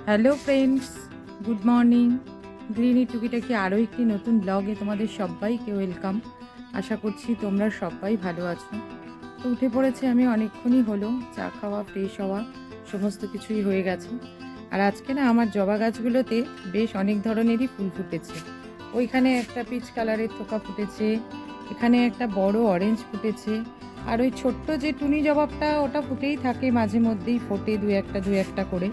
Hello friends, good morning. Greeny টুকিটাকি আরও একটি নতুন ব্লগে তোমাদের সবাইকে ওয়েলকাম। আশা করছি তোমরা সবাই ভালো আছো। তো উঠে পড়েছে আমি অনেকক্ষণই হলো, চা খাওয়া, ফ্রেশ হওয়া সমস্ত কিছুই হয়ে গেছে। আর আজকে না আমার জবা গাছগুলোতে বেশ অনেক ধরনেরই ফুল ফুটেছে। ওইখানে একটা পিচ কালারের থোকা ফুটেছে, এখানে একটা বড় অরেঞ্জ ফুটেছে, আর ওই ছোট্ট যে টুনি জবাবটা ওটা ফুটেই থাকে, মাঝে মধ্যেই ফোটে দু একটা করে।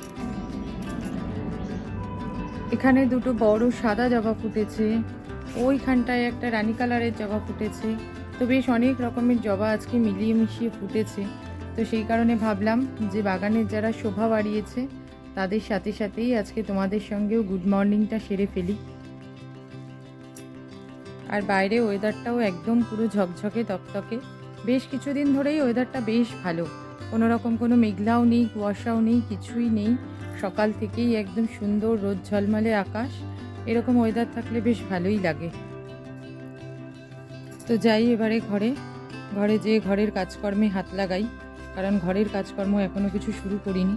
এখানে দুটো বড় সাদা জবা ফুটেছে, ওইখানটায় একটা রানী কালারের জবা ফুটেছে। তো বেশ অনেক রকমের জবা আজকে মিলিয়ে মিশিয়ে ফুটেছে। তো সেই কারণে ভাবলাম যে বাগানের যারা শোভা বাড়িয়েছে তাদের সাথে সাথেই আজকে তোমাদের সঙ্গেও গুড মর্নিংটা সেরে ফেলি। আর বাইরে ওয়েদারটাও একদম পুরো ঝকঝকে তকতকে। বেশ কিছুদিন ধরেই ওয়েদারটা বেশ ভালো, কোনো রকম কোনো মেঘলাও নেই, কুয়াশাও নেই, কিছুই নেই। সকাল থেকেই একদম সুন্দর রোদ ঝলমলে আকাশ। এরকম ওয়েদার থাকলে বেশ ভালোই লাগে। তো যাই এবারে ঘরে ঘরে যেয়ে ঘরের কাজকর্মে হাত লাগাই, কারণ ঘরের কাজকর্ম এখনও কিছু শুরু করিনি।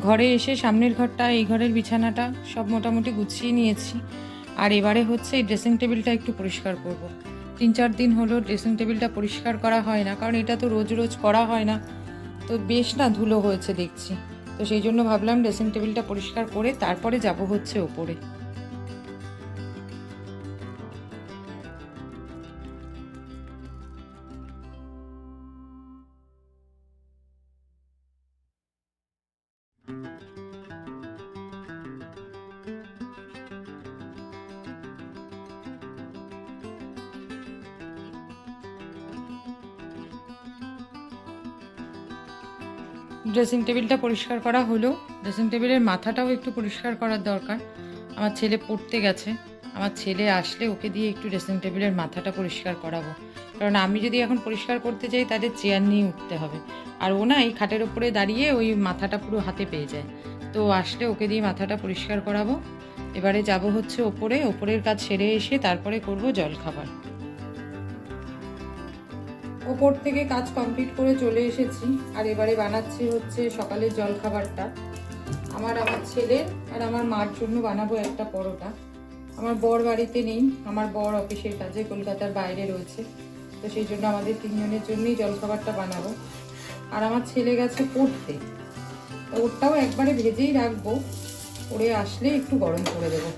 ঘরে এসে সামনের ঘরটা, এই ঘরের বিছানাটা সব মোটামুটি গুছিয়ে নিয়েছি। আর এবারে হচ্ছে এই ড্রেসিং টেবিলটা একটু পরিষ্কার করব। 3-4 দিন হলো ড্রেসিং টেবিলটা পরিষ্কার করা হয় না, কারণ এটা তো রোজ রোজ করা হয় না। তো বেশ না ধুলো হয়েছে দেখছি। তো সেই জন্য ভাবলাম ড্রেসিং টেবিলটা পরিষ্কার করে তারপরে যাব হচ্ছে ওপরে। ড্রেসিং টেবিলটা পরিষ্কার করা হলো, ড্রেসিং টেবিলের মাথাটাও একটু পরিষ্কার করার দরকার। আমার ছেলে পড়তে গেছে, আমার ছেলে আসলে ওকে দিয়ে একটু ড্রেসিং টেবিলের মাথাটা পরিষ্কার করাবো। কারণ আমি যদি এখন পরিষ্কার করতে যাই তাদের চেয়ার নিয়ে উঠতে হবে, আর ও না এই খাটের ওপরে দাঁড়িয়ে ওই মাথাটা পুরো হাতে পেয়ে যায়। তো আসলে ওকে দিয়ে মাথাটা পরিষ্কার করাবো। এবারে যাব হচ্ছে ওপরে, ওপরের কাজ সেরে এসে তারপরে করব জলখাবার। ওপর থেকে কাজ কমপ্লিট করে চলে এসেছি, আর এবারে বানাচ্ছি হচ্ছে সকালের জলখাবারটা। আমার ছেলের আর আমার মার জন্য বানাবো একটা পরোটা। আমার বর বাড়িতে নেই, আমার বর অফিসের কাজে কলকাতার বাইরে রয়েছে। তো সেই জন্য আমাদের 3 জনের জন্যই জলখাবারটা বানাবো। আর আমার ছেলে গেছে পড়তে, ওরটাও একবারে ভেজেই রাখবো, পড়ে আসলে একটু গরম করে দেবো।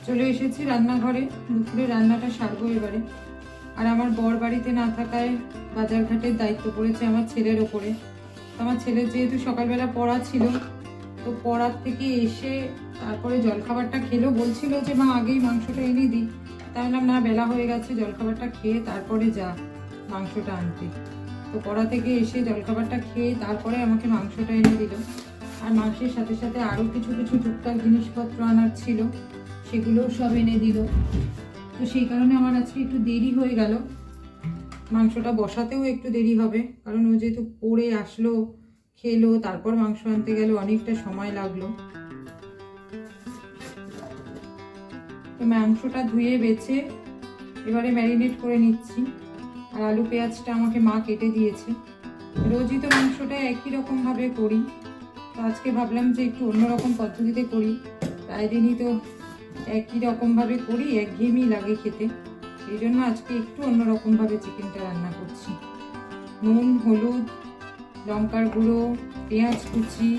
চলে এসেছি রান্নাঘরে, দুপুরে রান্নাটা সারবো এবারে। আর আমার বর বাড়িতে না থাকায় বাজারঘাটের দায়িত্ব পড়েছে আমার ছেলের ওপরে। আমার ছেলের যেহেতু সকালবেলা পড়া ছিল, তো পড়ার থেকে এসে তারপরে জলখাবারটা খেলো, বলছিল যে মা আগেই মাংসটা এনে দিই। তাই বললাম না, বেলা হয়ে গেছে, জলখাবারটা খেয়ে তারপরে যা মাংসটা আনতে। তো পড়া থেকে এসে জলখাবারটা খেয়ে তারপরে আমাকে মাংসটা এনে দিল। আর মাংসের সাথে সাথে আরও কিছু কিছু টুকটাক জিনিসপত্র আনার ছিল, সেগুলোও সব এনে দিল। তো সেই কারণে আমার আজকে একটু দেরি হয়ে গেল, মাংসটা বসাতেও একটু দেরি হবে, কারণ ও যেহেতু পড়ে আসলো, খেলো, তারপর মাংস আনতে গেল, অনেকটা সময় লাগলো। তো মাংসটা ধুয়ে বেছে এবারে ম্যারিনেট করে নিচ্ছি। আর আলু পেঁয়াজটা আমাকে মা কেটে দিয়েছে। রোজই তো মাংসটা একই রকমভাবে করি, তো আজকে ভাবলাম যে একটু অন্যরকম পদ্ধতিতে করি। প্রায় দিনই তো একই রকমভাবে করি, একঘেয়েমি লাগে খেতে। সেই জন্য আজকে একটু অন্যরকমভাবে চিকেনটা রান্না করছি। নুন, হলুদ, লঙ্কার গুঁড়ো, পেঁয়াজ কুচি,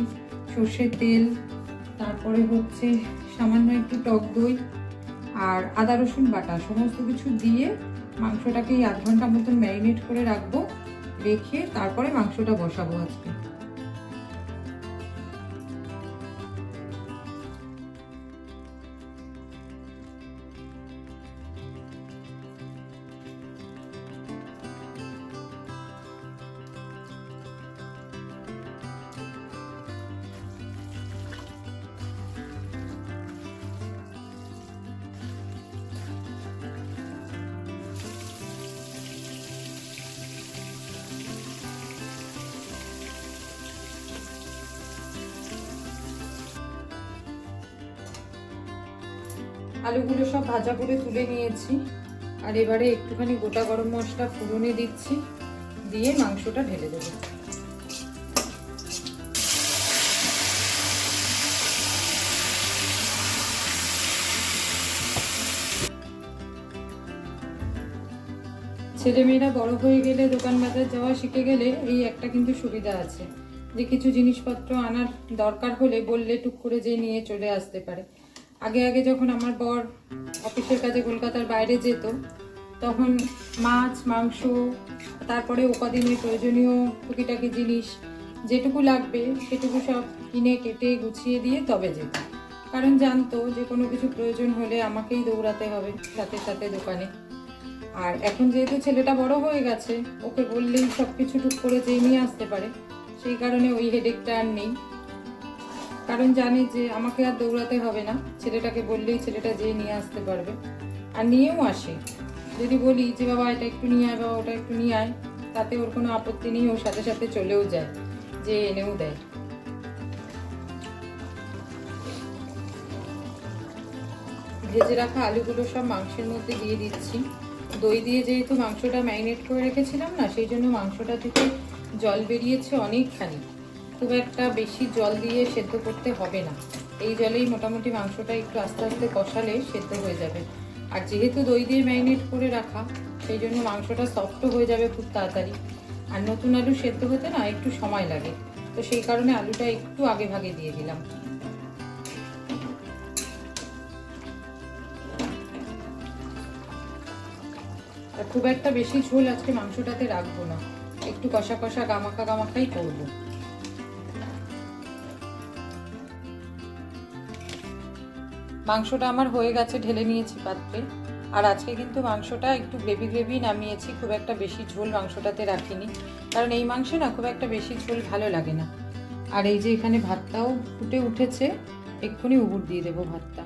সর্ষের তেল, তারপরে হচ্ছে সামান্য একটু টক দই আর আদা রসুন বাটা, সমস্ত কিছু দিয়ে মাংসটাকে এই 8 ঘন্টা মতন ম্যারিনেট করে রাখবো। রেখে তারপরে মাংসটা বসাবো আজকে। আলুগুলো সব ভাজা করে তুলে নিয়েছি। আর এবারে একটুখানি গোটা গরম মশলা ফোড়নে দিচ্ছি, দিয়ে মাংসটা ঢেলে দেবো। ছেলেমেয়েরা বড় হয়ে গেলে, দোকান বাজার যাওয়া শিখে গেলে এই একটা কিন্তু সুবিধা আছে যে কিছু জিনিসপত্র আনার দরকার হলে বললে টুক করে যে নিয়ে চলে আসতে পারে। আগে আগে যখন আমার বর অফিসের কাজে কলকাতার বাইরে যেত, তখন মাছ মাংস, তারপরে ও কদিনের প্রয়োজনীয় টুকিটাকি জিনিস যেটুকু লাগবে সেটুকু সব কিনে কেটে গুছিয়ে দিয়ে তবে যেত। কারণ জানতো যে কোনো কিছু প্রয়োজন হলে আমাকেই দৌড়াতে হবে সাথে সাথে দোকানে। আর এখন যেহেতু ছেলেটা বড় হয়ে গেছে, ওকে বললেই সব কিছু টুক করে যেয়ে নিয়ে আসতে পারে, সেই কারণে ওই হেডেকটা আর নেই। কারণ জানি যে আমাকে আর দৌড়াতে হবে না, ছেলেটাকে বললেই ছেলেটা যেয়ে নিয়ে আসতে পারবে, আর নিয়েও আসে। যদি বলি যে বাবা এটা একটু নিয়ে আয়, বাবা ওটা একটু নিয়ে আয়, তাতে ওর কোনো আপত্তি নেই, ওর সাথে সাথে চলেও যায়, যে এনেও দেয়। ভেজে রাখা আলুগুলো সব মাংসের মধ্যে দিয়ে দিচ্ছি। দই দিয়ে যেহেতু মাংসটা ম্যারিনেট করে রেখেছিলাম না, সেই জন্য মাংসটা থেকে জল বেরিয়েছে অনেকখানি। খুব একটা বেশি জল দিয়ে সেদ্ধ করতে হবে না, এই জলেই মোটামুটি মাংসটা একটু আস্তে আস্তে কষালে সেদ্ধ হয়ে যাবে। আর যেহেতু দই দিয়ে ম্যারিনেট করে রাখা, সেই জন্য মাংসটা সফটও হয়ে যাবে খুব তাড়াতাড়ি। আর নতুন আলু সেদ্ধ হতে না একটু সময় লাগে, তো সেই কারণে আলুটা একটু আগে ভাগে দিয়ে দিলাম। আর খুব একটা বেশি ঝোল আজকে মাংসটাতে রাখবো না, একটু কষা কষা গামাখা গামাখাই করবো। মাংসটা আমার হয়ে গেছে, ঢেলে নিয়েছি পাত্রে। আর আজকে কিন্তু মাংসটা একটু গ্রেভি গ্রেভি নামিয়েছি, খুব একটা বেশি ঝোল মাংসটাতে রাখিনি, কারণ এই মাংসে না খুব একটা বেশি ঝোল ভালো লাগে না। আর এই যে এখানে ভাতটাও ফুটে উঠেছে, এক্ষুনি উবুর দিয়ে দেবো ভাতটা।